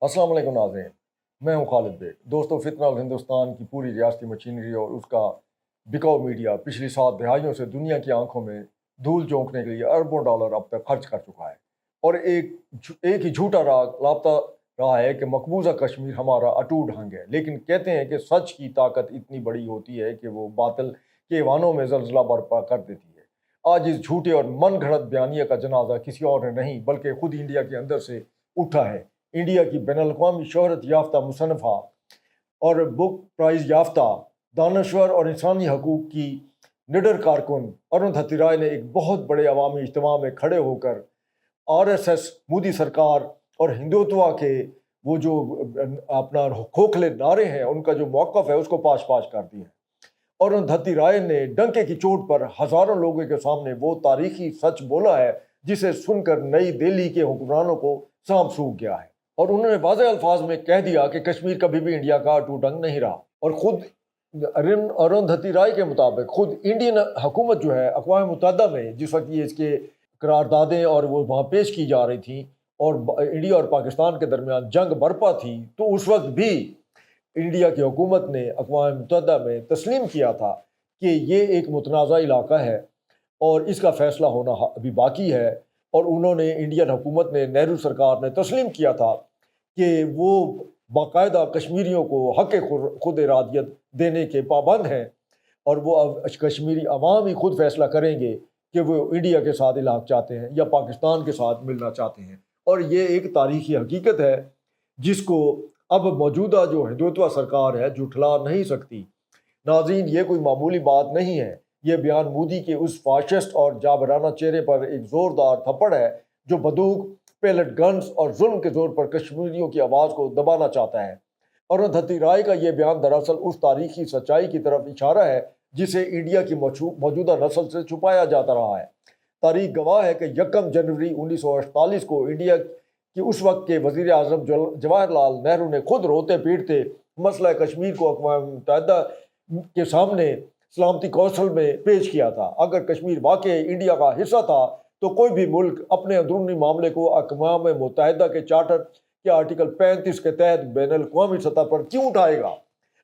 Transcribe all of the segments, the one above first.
अस्सलाम वालेकुम नाज़रीन, मैं हूं खालिद बेग। दोस्तों, फितना और हिंदुस्तान की पूरी रियासती मशीनरी और उसका बिकाऊ मीडिया पिछली 7 दहाइयों से दुनिया की आंखों में धूल झोंकने के लिए अरबों डॉलर अब तक खर्च कर चुका है। और एक ही झूठा राग लापता रहा है कि मकबूजा कश्मीर हमारा अटूट हंग है। लेकिन कहते हैं कि सच की ताकत इतनी बड़ी होती है कि वो बातिल के वानों में जलजला बर्पा कर देती है। आज इस झूठे और मन घड़त बयानिया का जनाजा किसी और ने नहीं बल्कि खुद इंडिया के अंदर से उठा है। इंडिया की बैनुल-अक़वामी शोहरत याफ्ता मुसन्निफ़ा और बुक प्राइज़ याफ्ता दानश्वर और इंसानी हकूक़ की निडर कारकुन अरुंधति राय ने एक बहुत बड़े अवामी इज्तिमा में खड़े होकर आरएसएस, मोदी सरकार और हिंदुत्व के वो जो अपना खोखले नारे हैं, उनका जो मौक़िफ़ है, उसको पाश-पाश कर दिया है। और अरुंधति राय ने डंके की चोट पर हज़ारों लोगों के सामने वो तारीखी सच बोला है, जिसे सुनकर नई दिल्ली के हुक्मरानों को सांप सूख गया है। और उन्होंने वाज़ेह अल्फाज में कह दिया कि कश्मीर कभी भी इंडिया का अटूट अंग नहीं रहा। और खुद अरुंधति राय के मुताबिक खुद इंडियन हुकूमत जो है अक़वाम मुत्तहिदा में जिस वक्त ये इसके करारदादें और वो वहाँ पेश की जा रही थी और इंडिया और पाकिस्तान के दरमियान जंग बरपा थी, तो उस वक्त भी इंडिया की हुकूमत ने अक़वाम मुत्तहिदा में तस्लीम किया था कि ये एक मुतनाज़ा इलाका है और इसका फ़ैसला होना अभी बाकी है। और उन्होंने इंडियन हुकूमत ने, नेहरू सरकार ने तस्लीम किया था कि वो बाकायदा कश्मीरियों को हक़ खुद इरादियत देने के पाबंद हैं और वो अब कश्मीरी अवाम ही खुद फ़ैसला करेंगे कि वो इंडिया के साथ इलाक़ चाहते हैं या पाकिस्तान के साथ मिलना चाहते हैं। और ये एक तारीख़ी हकीकत है जिसको अब मौजूदा जो हिंदुत्व सरकार है झुठला नहीं सकती। नाज़रीन, ये कोई मामूली बात नहीं है। ये बयान मोदी के उस फाशिस्ट और जाबराना चेहरे पर एक ज़ोरदार थप्पड़ है जो बंदूक, पेलेट गन्स और जुल्म के ज़ोर पर कश्मीरियों की आवाज़ को दबाना चाहता है। और अरुंधति राय का ये बयान दरअसल उस तारीखी सच्चाई की तरफ इशारा है जिसे इंडिया की मौजूदा नस्ल से छुपाया जाता रहा है। तारीख गवाह है कि 1 जनवरी 1948 को इंडिया कि उस वक्त के वज़ीर आज़म जवाहरलाल नेहरू ने खुद रोते पीटते मसला कश्मीर को अक़वाम मुत्तहिदा के सामने सलामती कौंसिल में पेश किया था। अगर कश्मीर वाकई इंडिया का हिस्सा था तो कोई भी मुल्क अपने अंदरूनी मामले को अक़वाम मुत्तहिदा के चार्टर के आर्टिकल 35 के तहत बैनुल-अक़वामी सतह पर क्यों उठाएगा।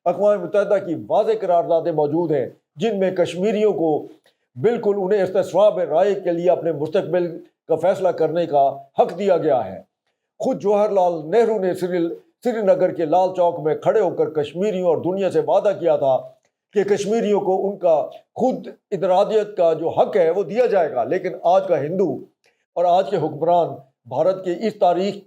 अक़वाम मुत्तहिदा की वाज़ेह करारदादें मौजूद हैं जिनमें कश्मीरियों को बिल्कुल उन्हें इस्तिस्वाब राय के लिए अपने मुस्तक़बिल का फ़ैसला करने का हक़ दिया गया है। खुद जवाहरलाल नेहरू ने श्रीनगर के लाल चौक में खड़े होकर कश्मीरियों और दुनिया से वादा किया था कि कश्मीरियों को उनका खुद इरादियत का जो हक है वो दिया जाएगा। लेकिन आज का हिंदू और आज के हुक्मरान भारत की इस तारीख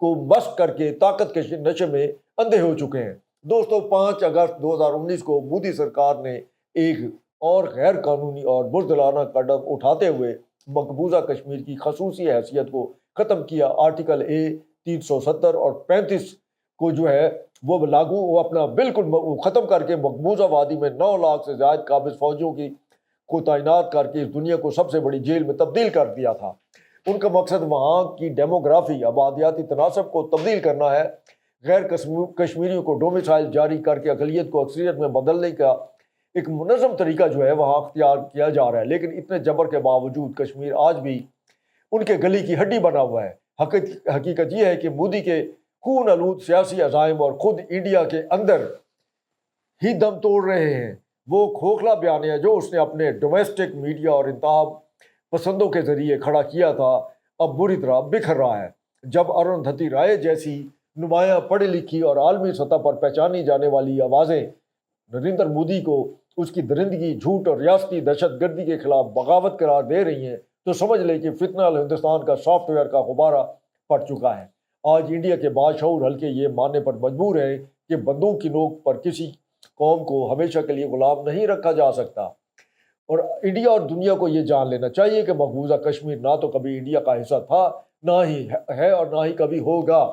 को मस्क करके ताकत के नशे में अंधे हो चुके हैं। दोस्तों, 5 अगस्त 2019 को मोदी सरकार ने एक और गैर कानूनी और बुज़दिलाना कदम उठाते हुए मकबूजा कश्मीर की खसूसी हैसियत को ख़त्म किया। आर्टिकल ए 370 और 35 को जो है वो लागू वो अपना बिल्कुल ख़त्म करके मकबूजा वादी में 9 लाख से ज़्यादा काबिज़ फ़ौजियों को तैनात करके इस दुनिया को सबसे बड़ी जेल में तब्दील कर दिया था। उनका मकसद वहाँ की डेमोग्राफी आबादियाती तनासब को तब्दील करना है। गैर कश्मीरियों को डोमिसाइल जारी करके अक़लियत को अक्सरियत में बदलने का एक मुनज़्ज़म तरीका जो है वहाँ अख्तियार किया जा रहा है। लेकिन इतने जबर के बावजूद कश्मीर आज भी उनके गली की हड्डी बना हुआ है। हकीकत ये है कि मोदी के खून आलूद सियासी अज़ाइम और खुद इंडिया के अंदर ही दम तोड़ रहे हैं। वो खोखला बयानिया जो उसने अपने डोमेस्टिक मीडिया और इंतहा पसंदों के ज़रिए खड़ा किया था अब बुरी तरह बिखर रहा है। जब अरुंधति राय जैसी नुमायाँ पढ़ी लिखी और आलमी सतह पर पहचानी जाने वाली आवाज़ें नरेंद्र मोदी को उसकी दरिंदगी, झूठ और रियासती दहशतगर्दी के खिलाफ बगावत करार दे रही हैं, तो समझ लें कि फितना हिंदुस्तान का सॉफ्टवेयर का गुब्बारा पड़ चुका है। आज इंडिया के बाशऊर हल्के ये मानने पर मजबूर हैं कि बंदूक की नोक पर किसी कौम को हमेशा के लिए गुलाम नहीं रखा जा सकता। और इंडिया और दुनिया को ये जान लेना चाहिए कि मकबूजा कश्मीर ना तो कभी इंडिया का हिस्सा था, ना ही है और ना ही कभी होगा।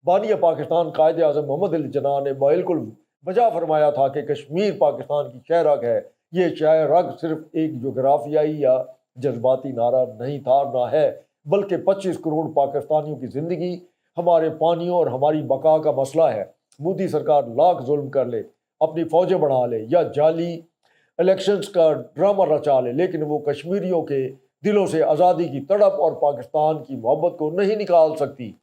बानिया पाकिस्तान कायद आज़म मोहम्मद अली जिन्ना ने बिल्कुल वजह फरमाया था कि कश्मीर पाकिस्तान की शह रग है। ये शह रग सिर्फ एक जोग्राफियाई या जज्बाती नारा नहीं था ना है, बल्कि 25 करोड़ पाकिस्तानियों की ज़िंदगी, हमारे पानियों और हमारी बका का मसला है। मोदी सरकार लाख जुल्म कर ले, अपनी फ़ौजें बढ़ा ले या जाली इलेक्शंस का ड्रामा रचा ले, लेकिन वो कश्मीरियों के दिलों से आज़ादी की तड़प और पाकिस्तान की मोहब्बत को नहीं निकाल सकती।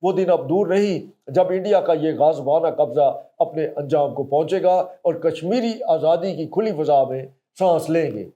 وہ دن اب دور نہیں جب انڈیا کا یہ غازوانہ قبضہ اپنے انجام کو پہنچے گا اور کشمیری آزادی کی کھلی فضا میں سانس لیں گے۔